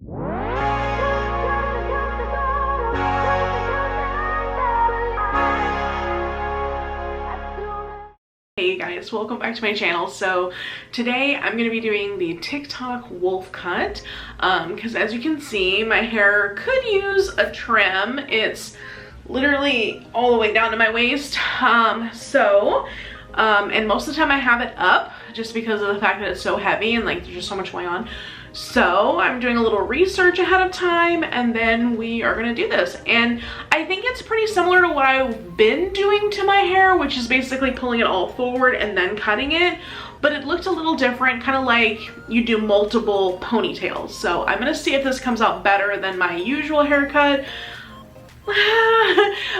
Hey guys, welcome back to my channel. So today I'm going to be doing the TikTok wolf cut because as you can see, my hair could use a trim. It's literally all the way down to my waist. And most of the time I have it up just because of the fact that it's so heavy and like there's just so much going on. So I'm doing a little research ahead of time and then we are gonna do this. And I think it's pretty similar to what I've been doing to my hair, which is basically pulling it all forward and then cutting it. But it looked a little different, kind of like you do multiple ponytails. So I'm gonna see if this comes out better than my usual haircut.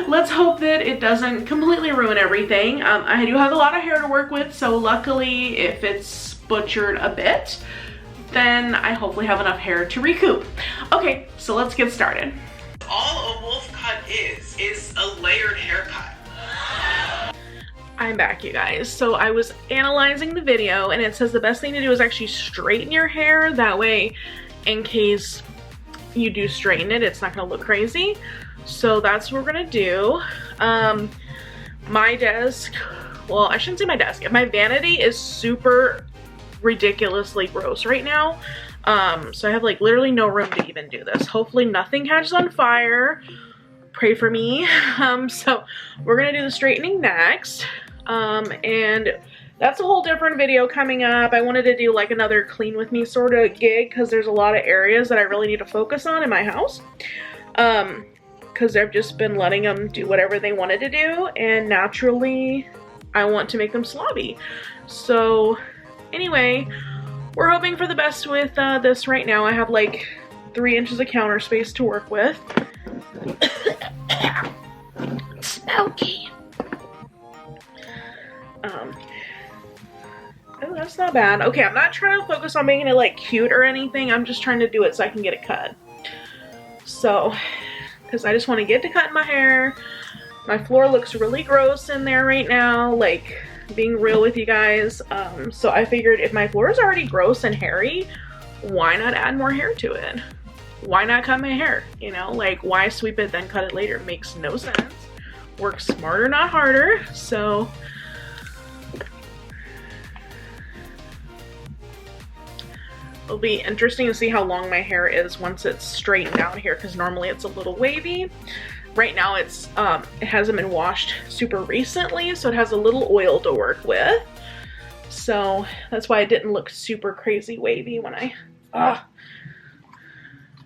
Let's hope that it doesn't completely ruin everything. I do have a lot of hair to work with, so luckily if it's butchered a bit, then I hopefully have enough hair to recoup. Okay, so let's get started. All a wolf cut is a layered haircut. I'm back, you guys. So I was analyzing the video and it says the best thing to do is actually straighten your hair. That way, in case you do straighten it, it's not gonna look crazy. So that's what we're gonna do. My desk, well, I shouldn't say my desk. My vanity is super ridiculously gross right now. So I have like literally no room to even do this. Hopefully nothing catches on fire. Pray for me. So we're gonna do the straightening next. And that's a whole different video coming up. I wanted to do like another clean with me sort of gig because there's a lot of areas that I really need to focus on in my house. Because I've just been letting them do whatever they wanted to do, and naturally I want to make them slobby. So anyway, we're hoping for the best with this right now. I have like 3 inches of counter space to work with. Smoky. Oh, that's not bad. Okay, I'm not trying to focus on making it like cute or anything. I'm just trying to do it so I can get it cut. So, because I just want to get to cutting my hair. My floor looks really gross in there right now, like being real with you guys. So I figured if my floor is already gross and hairy, why not add more hair to it? Why not cut my hair? You know, like why sweep it then cut it later? Makes no sense. Work smarter, not harder. So it'll be interesting to see how long my hair is once it's straightened out here, because normally it's a little wavy. Right now it's it hasn't been washed super recently, so it has a little oil to work with. So that's why it didn't look super crazy wavy when I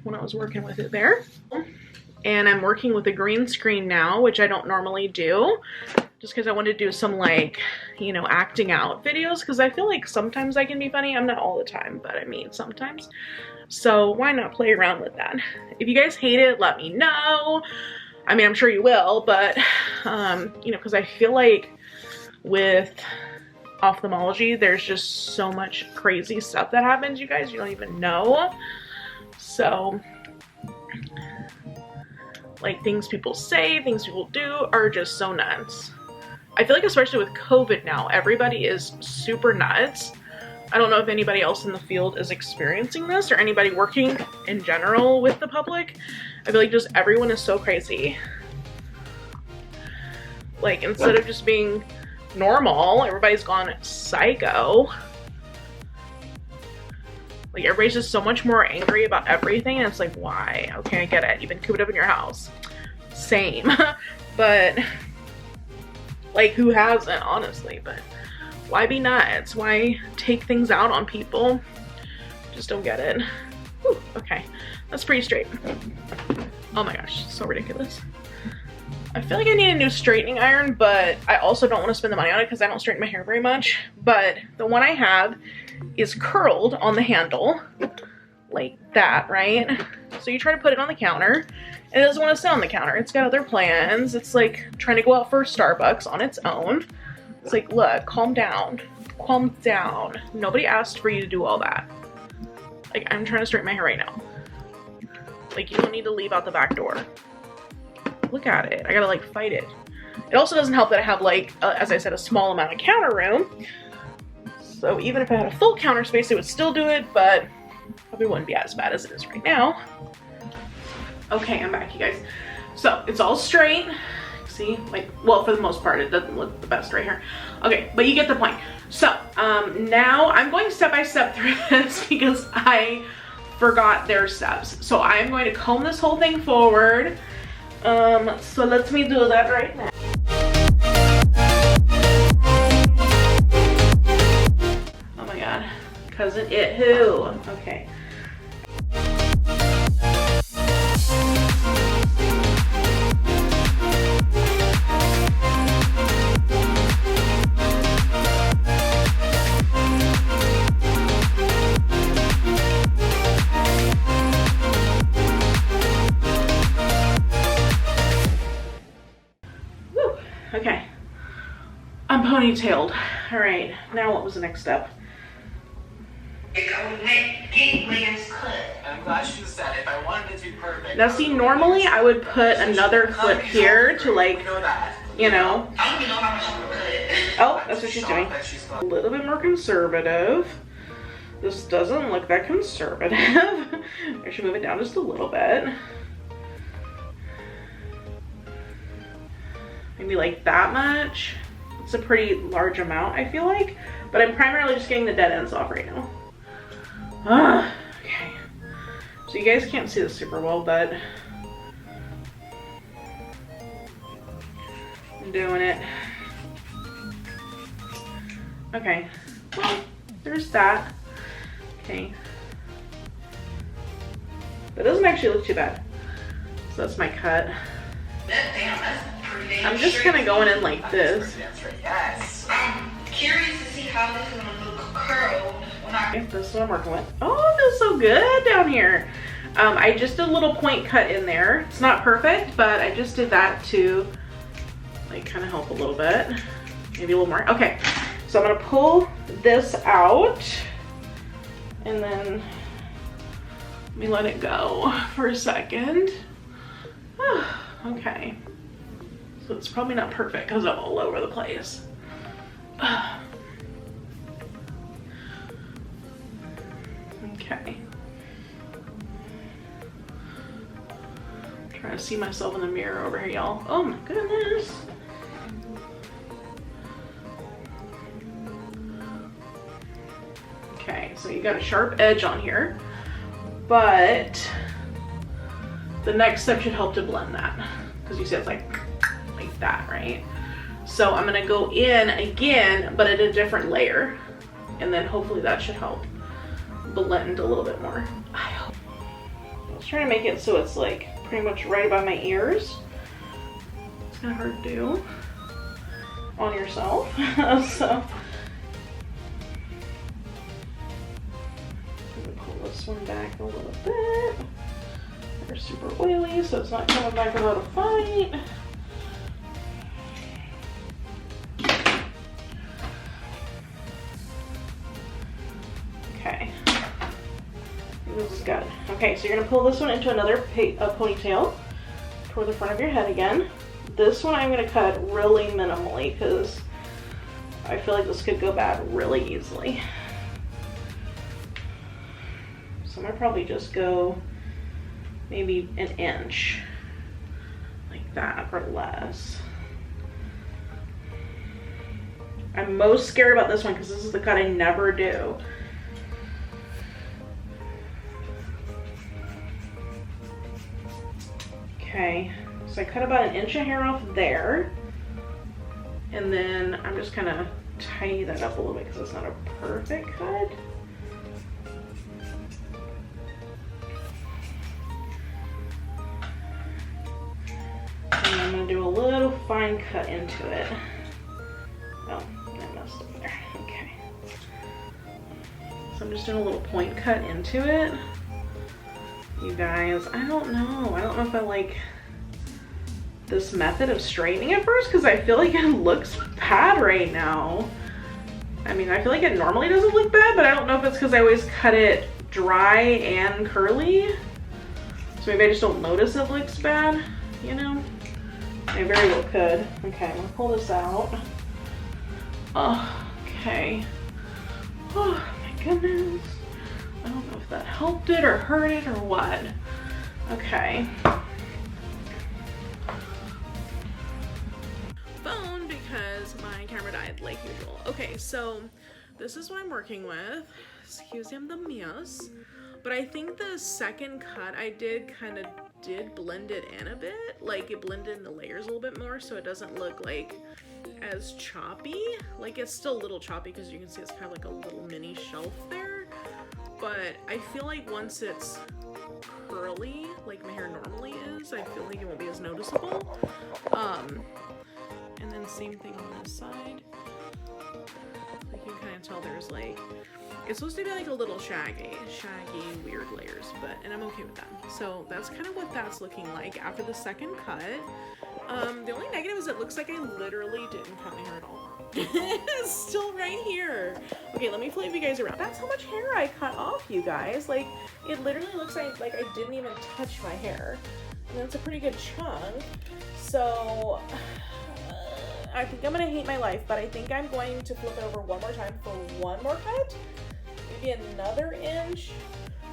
was working with it there. And I'm working with a green screen now, which I don't normally do, just because I want to do some like, you know, acting out videos, because I feel like sometimes I can be funny. I'm not all the time, but I mean sometimes. So why not play around with that? If you guys hate it, let me know. I mean, I'm sure you will, but you know, because I feel like with ophthalmology, there's just so much crazy stuff that happens, you guys, you don't even know. So like things people say, things people do are just so nuts. I feel like especially with COVID now, everybody is super nuts. I don't know if anybody else in the field is experiencing this or anybody working in general with the public. I feel like just everyone is so crazy. Like instead of just being normal, everybody's gone psycho. Like everybody's just so much more angry about everything, and it's like, why? Okay, I get it. You've been cooped up in your house. Same. But like who hasn't, honestly? But why be nuts? Why take things out on people? Just don't get it. Whew, okay, that's pretty straight. Oh my gosh, so ridiculous. I feel like I need a new straightening iron, but I also don't want to spend the money on it because I don't straighten my hair very much. But the one I have is curled on the handle, like that, right? So you try to put it on the counter, and it doesn't want to sit on the counter. It's got other plans. It's like trying to go out for Starbucks on its own. It's like, look, calm down. Calm down. Nobody asked for you to do all that. Like, I'm trying to straighten my hair right now. Like, you don't need to leave out the back door. Look at it. I gotta like fight it. It also doesn't help that I have like, as I said, a small amount of counter room. So even if I had a full counter space, it would still do it, but probably wouldn't be as bad as it is right now. Okay, I'm back, you guys. So it's all straight. See, like, well, for the most part, it doesn't look the best right here. Okay, but you get the point. So now I'm going step by step through this because I forgot their steps. So I'm going to comb this whole thing forward. So let me do that right now. Oh my God, cousin it who? Okay. Okay, I'm ponytailed. All right, now what was the next step? I'm glad she said if I wanted it to be perfect. Now see, normally I would put another clip here to, like, you know. I don't even know how much I'm gonna put. Oh, that's what she's doing. A little bit more conservative. This doesn't look that conservative. I should move it down just a little bit. Maybe like that much. It's a pretty large amount, I feel like. But I'm primarily just getting the dead ends off right now. Okay. So you guys can't see this super well, but I'm doing it. Okay. Well, there's that. Okay. That doesn't actually look too bad. So that's my cut. I'm just kind of going in like this. Yes. I'm curious to see how this is gonna look curled when I. This is what I'm working with. Oh, it feels so good down here. I just did a little point cut in there. It's not perfect, but I just did that to like kind of help a little bit. Maybe a little more. Okay, so I'm gonna pull this out and then let me let it go for a second. Okay. So it's probably not perfect because I'm all over the place. Okay. I'm trying to see myself in the mirror over here, y'all. Oh my goodness. Okay, so you got a sharp edge on here, but the next step should help to blend that. Because you see it's like that, right? So I'm gonna go in again, but at a different layer. And then hopefully that should help blend a little bit more. I hope. I was trying to make it so it's like pretty much right above my ears. It's kind of hard to do on yourself. So I'm gonna pull this one back a little bit. They're super oily, so it's not coming back without a fight. Okay, this is good. Okay, so you're gonna pull this one into another ponytail toward the front of your head again. This one I'm gonna cut really minimally because I feel like this could go bad really easily. So I'm gonna probably just go maybe an inch, like that or less. I'm most scared about this one because this is the cut I never do. Okay, so I cut about an inch of hair off there. And then I'm just gonna tidy that up a little bit because it's not a perfect cut. And I'm gonna do a little fine cut into it. Oh, I messed up there. Okay. So I'm just doing a little point cut into it. You guys, I don't know. I don't know if I like this method of straightening at first because I feel like it looks bad right now. I mean, I feel like it normally doesn't look bad, but I don't know if it's because I always cut it dry and curly. So maybe I just don't notice it looks bad, you know? I very well could. Okay, I'm gonna pull this out. Oh, okay. Oh my goodness. I don't know if if that helped it or hurt it or what. Okay. Phone because my camera died like usual. Okay, so this is what I'm working with. Excusem the míos. But I think the second cut I did blend it in a bit. Like it blended in the layers a little bit more so it doesn't look like as choppy. Like it's still a little choppy because you can see it's kind of like a little mini shelf there. But I feel like once it's curly, like my hair normally is, I feel like it won't be as noticeable. And then same thing on this side. Like you can kind of tell there's like, it's supposed to be like a little shaggy, weird layers, and I'm okay with that. So that's kind of what that's looking like after the second cut. The only negative is it looks like I literally didn't cut my hair at all. It's still right here. Okay, let me flip you guys around. That's how much hair I cut off, you guys. Like, it literally looks like I didn't even touch my hair. And that's a pretty good chunk. So, I think I'm gonna hate my life, but I think I'm going to flip it over one more time for one more cut. Maybe another inch.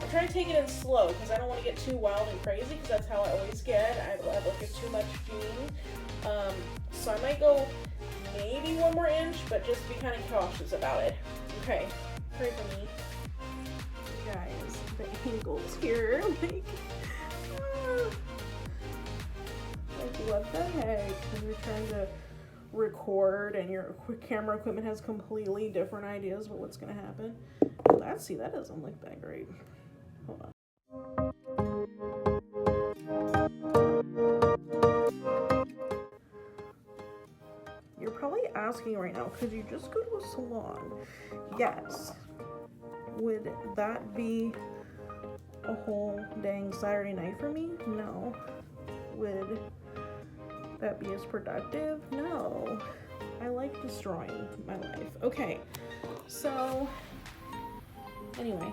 I'm trying to take it in slow because I don't want to get too wild and crazy because that's how I always get. I look at too much gene. So I might go maybe one more inch, but just be kind of cautious about it. Okay, pray for me. Guys, the angles here, like what the heck? When you're trying to record and your camera equipment has completely different ideas about what's gonna happen. See, that doesn't look that great. Hold on. You're probably asking right now, could you just go to a salon? Yes. Would that be a whole dang Saturday night for me? No. Would that be as productive? No. I like destroying my life. Okay, so anyway.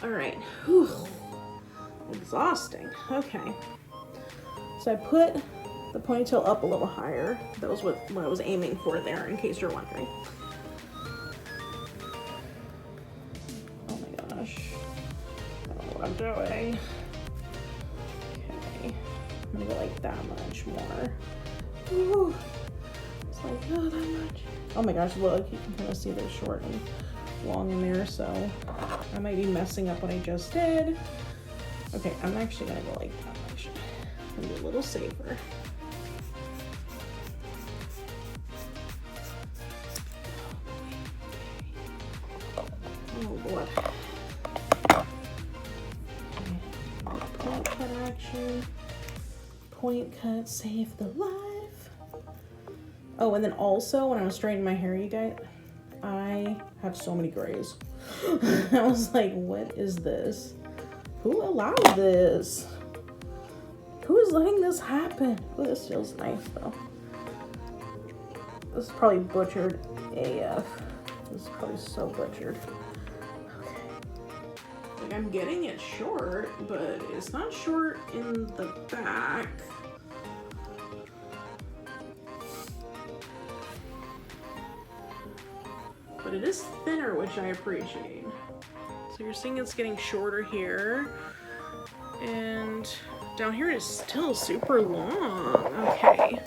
All right. Whew. Exhausting. Okay. So I put the ponytail up a little higher. That was what I was aiming for there, in case you're wondering. Oh my gosh. I don't know what I'm doing. Okay. I'm gonna go like that much more. Ooh. It's like, oh, that much. Oh my gosh, look, you can kind of see they're short and long in there, so I might be messing up what I just did. Okay, I'm actually gonna go like that much. I'm gonna be a little safer. Oh boy. Point cut action. Point cut, save the life. Oh, and then also when I was straightening my hair, you guys, I have so many grays. I was like, what is this? Who allowed this? Who is letting this happen? Oh, this feels nice though. This is probably butchered AF. This is probably so butchered. Okay. Like I'm getting it short, but it's not short in the back. But it is thinner, which I appreciate. So you're seeing it's getting shorter here. And down here is still super long. Okay.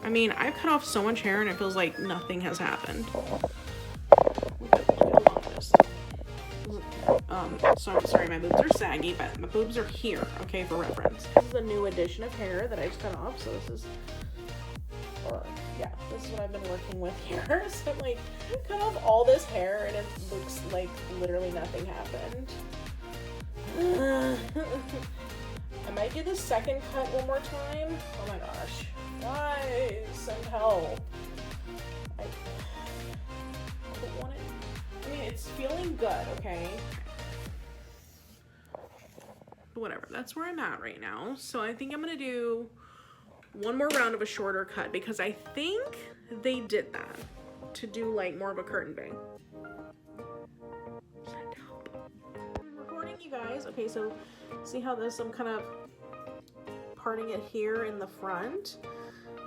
I mean, I've cut off so much hair and it feels like nothing has happened. Look at how long this. Sorry, my boobs are saggy, but my boobs are here, okay, for reference. This is a new addition of hair that I just cut off, so this is, yeah, this is what I've been working with here. So I'm like, cut off all this hair and it looks like literally nothing happened. I might do the second cut one more time. Oh my gosh. Guys, send help. I don't want it. I mean, it's feeling good, okay? Whatever, that's where I'm at right now. So I think I'm gonna do one more round of a shorter cut because I think they did that to do like more of a curtain bang. Send help. I'm recording, you guys. Okay, so see how this, I'm kind of parting it here in the front,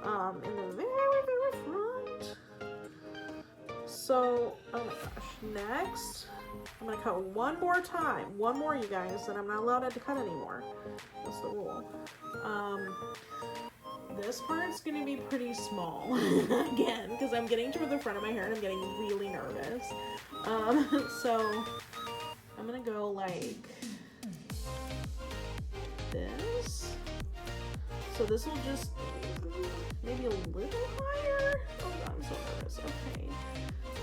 in the very, very front. So, oh my gosh, next, I'm gonna cut one more time. One more, you guys, and I'm not allowed to cut anymore. That's the rule. This part's gonna be pretty small, again, because I'm getting toward the front of my hair and I'm getting really nervous. So, I'm gonna go like this. So this will just maybe a little higher. Oh god, I'm so nervous. Okay.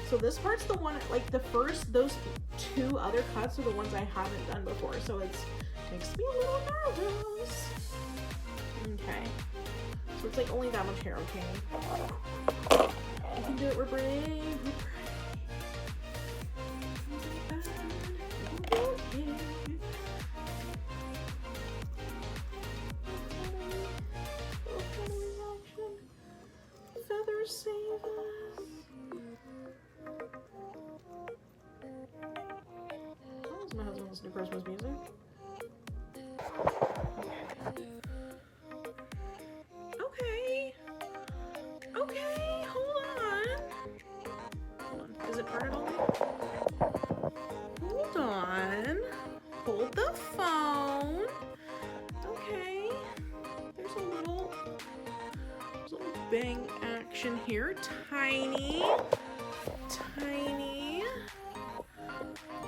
So this part's the one, like those two other cuts are the ones I haven't done before. So it's makes me a little nervous. Okay. So it's like only that much hair, okay? We can do it, we're brave. Feathers save us. That was my husband listening to Christmas music. Okay. Okay, hold on. Hold on. Is it parted all the way? Hold on. Hold the phone. Okay. There's a little bang action here. Tiny.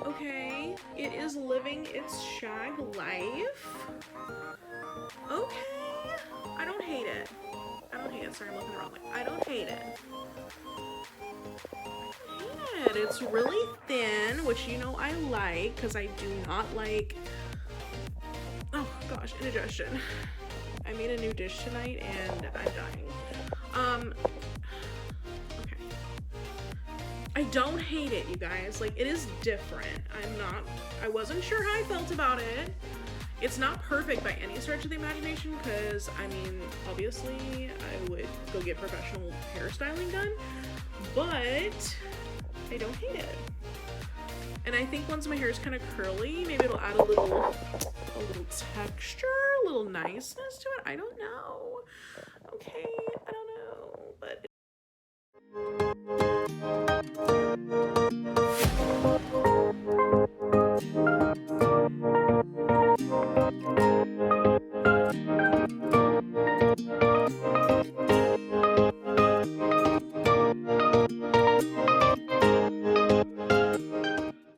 Okay. It is living its shag life. Okay. I don't hate it. Sorry, I'm looking the wrong way. I don't hate it. It's really thin, which you know I like, because I do not like, oh gosh, indigestion. I made a new dish tonight and I'm dying. Okay. I don't hate it, you guys. Like, it is different. I wasn't sure how I felt about it. It's not perfect by any stretch of the imagination, because, I mean, obviously I would go get professional hairstyling done, but I don't hate it. And I think once my hair is kind of curly, maybe it'll add a little texture, a little niceness to it. I don't know.